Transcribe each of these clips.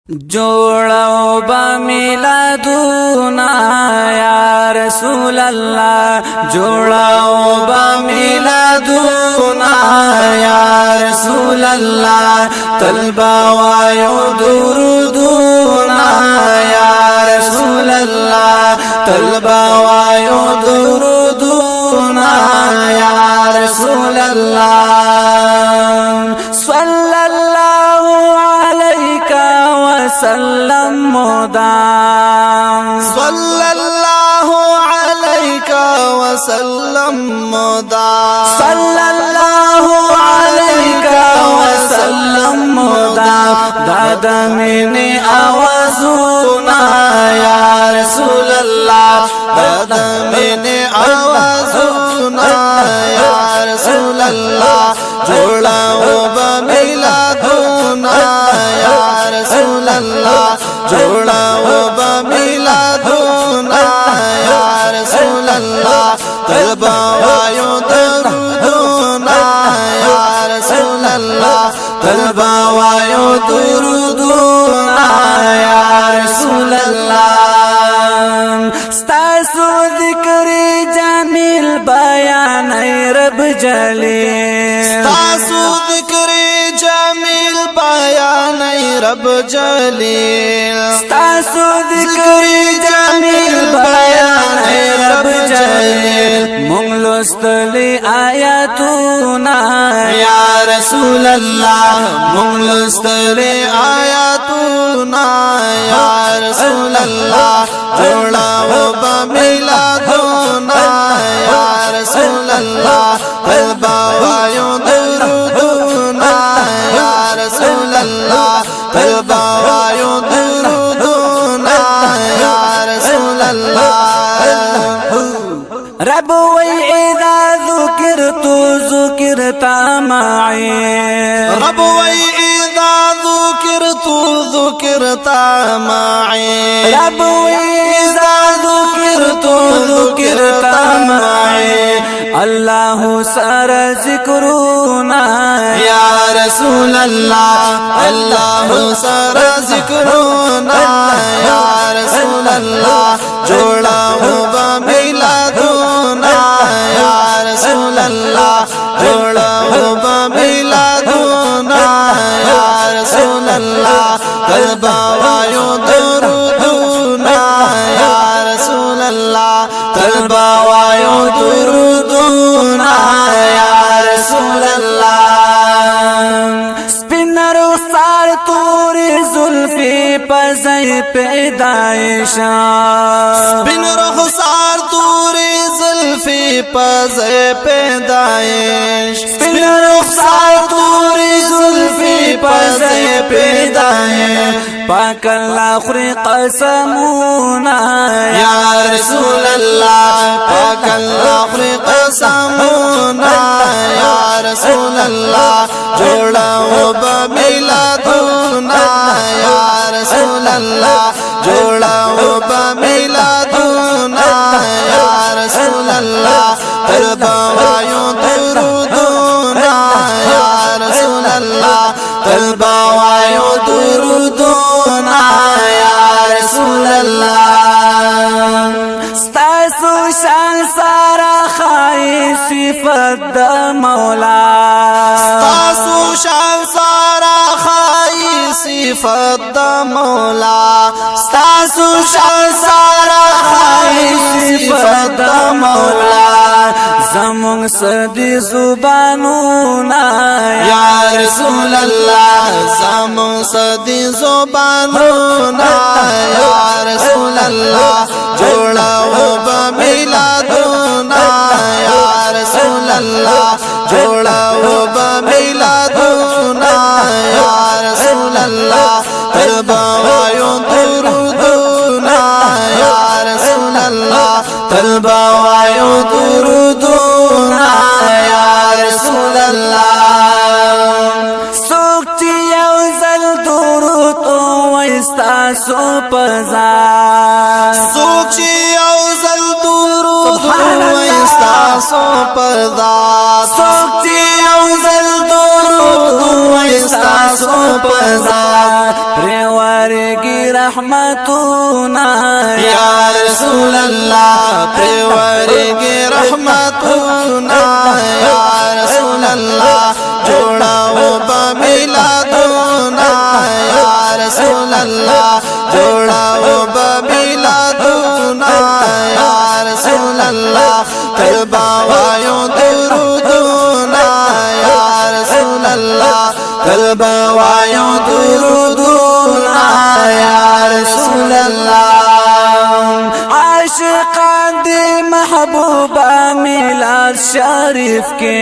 جوړو با میلادونا یا رسول الله جوړو با میلادونا یا رسول الله طلبا وایو درودونا یا رسول الله طلبا وایو درودونا یا رسول الله صلی الله علیک وسلم مدام صلى الله عليك وسلم مدام صلی الله علیک وسلم مدام داد من آوازونا یا رسول الله داد من آوازونا یا رسول الله جوړاو به میلادونا یا رسول الله جوړاو به میلادونا یا رسول الله طلبا وایو درودونا یا رسول الله طلبا وایو درودونا یا رسول الله ستاسو ذکر جمیل بیان رب جلیل تاسو ذکر جمیل بیان رب جلیل ستاسو ذکر جمیل بیان رب جلیل مونلستلی آیاتونا یا رسول الله مونلستلی آیاتونا یا رسول الله جوړاو به میلادونا یا رسول الله طلبا وایو درودونا یا رسول الله طلبا وایو درودونا یا رسول الله رب وی اذا ذکرت ذکرت معي رب وی اذا ذکرت ذکرت معي رب وی اذا ذکرت ذکرت معي الله سر ذکرونا یا رسول الله الله سر ذکرونا یا رسول الله جوړاو به میلادونا یا رسول الله جوړاو به میلادونا یا رسول الله طلبا وایو درودونا یا رسول الله طلبا وایو درودونا یا رسول الله سپین رخسار توری زلفی پزی پیدایشا بن رخسار توری زلفی پزے پیدائش بن رخسار توری زلفی پزی پیدایش پاک اللہ خری قسمونا یا رسول اللہ پاک اللہ خری قسمونا یا رسول اللہ جوڑاو با میلادونا یا رسول اللہ جوڑاو با میلادونا یا رسول اللہ طلبا وایو درودونا یا رسول اللہ طلبا وایو درودونا یا رسول اللہ ستاسو شان سارا خائی صفت دا مولا ستاسو شان سارا خائی صفت دا مولا ستاسو شان سارا خائی صفت دا مولا زمون صدی زبانونا یا رسول اللہ زمون صدی زبانونا یا رسول اللہ جوڑاو با میلادونا یا رسول اللہ جوڑاو با میلادونا یا رسول اللہ طلبا وایو درودونا یا رسول اللہ طلبا وایو درودونا یا رسول اللہ سوکتی یوزل درودو وستاسو پزار سوچی اوزل درود وستاسو پرداس سوکتی یوزل درودو وستاسو پزار پریواری رحمتنا یا رسول الله پرورګي رحمتنا یا رسول الله جوړاو په میلادنا یا رسول الله جوړاو په میلادنا یا رسول الله قلبا وایو درودنا یا رسول الله قلبا وایو درودنا یا رسول الله عاشقان دی محبوبہ میلاد شریف کے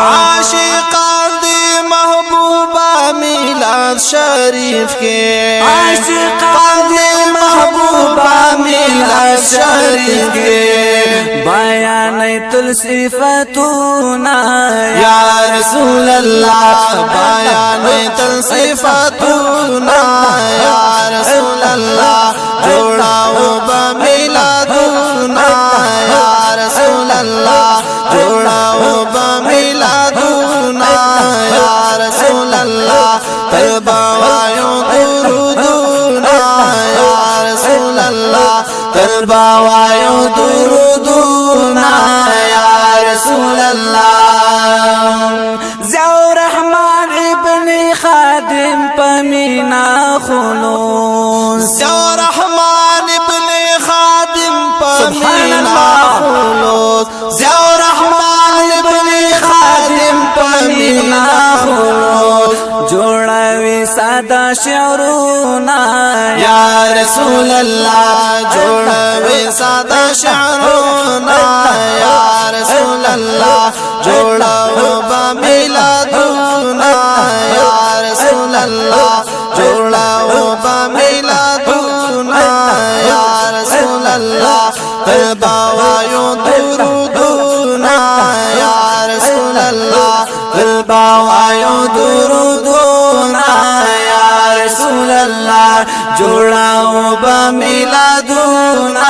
عاشقان دی محبوبہ میلاد شریف کے عاشقان دی محبوبہ میلاد شریف کے بیانیت الصفاتنا یا رسول اللہ بیانیت الصفاتنا یا رسول اللہ جوڑاو بمیلادنا یا رسول اللہ جوڑاو بمیلادنا یا رسول اللہ قلبا وایو درودنا یا رسول اللہ قلبا وایو درودنا یا رسول اللہ زیو رحمان ابن خادم پمینا خلوص یا رحمان ابن خادم پمینا خلوص یا رحمان ابن خادم پمینا خلوص جوڑاوی سادا شعرونا یا رسول اللہ جوڑاوی سادا شعرونا یا رسول اللہ جوڑاو بمیلادنا یا رسول اللہ جوڑاو بمیلادنا یا رسول اللہ قلبا وایو درودنا یا رسول اللہ قلبا وایو درودنا یا رسول اللہ جوڑاو بمیلادنا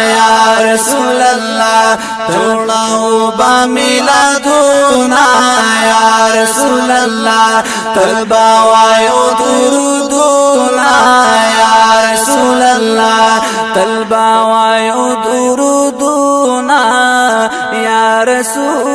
یا رسول اللہ جوڑاو بمیلادنا یا رسول اللہ قلبا وایو درودنا یا رسول اللہ قلبا وایو درودنا یا رسول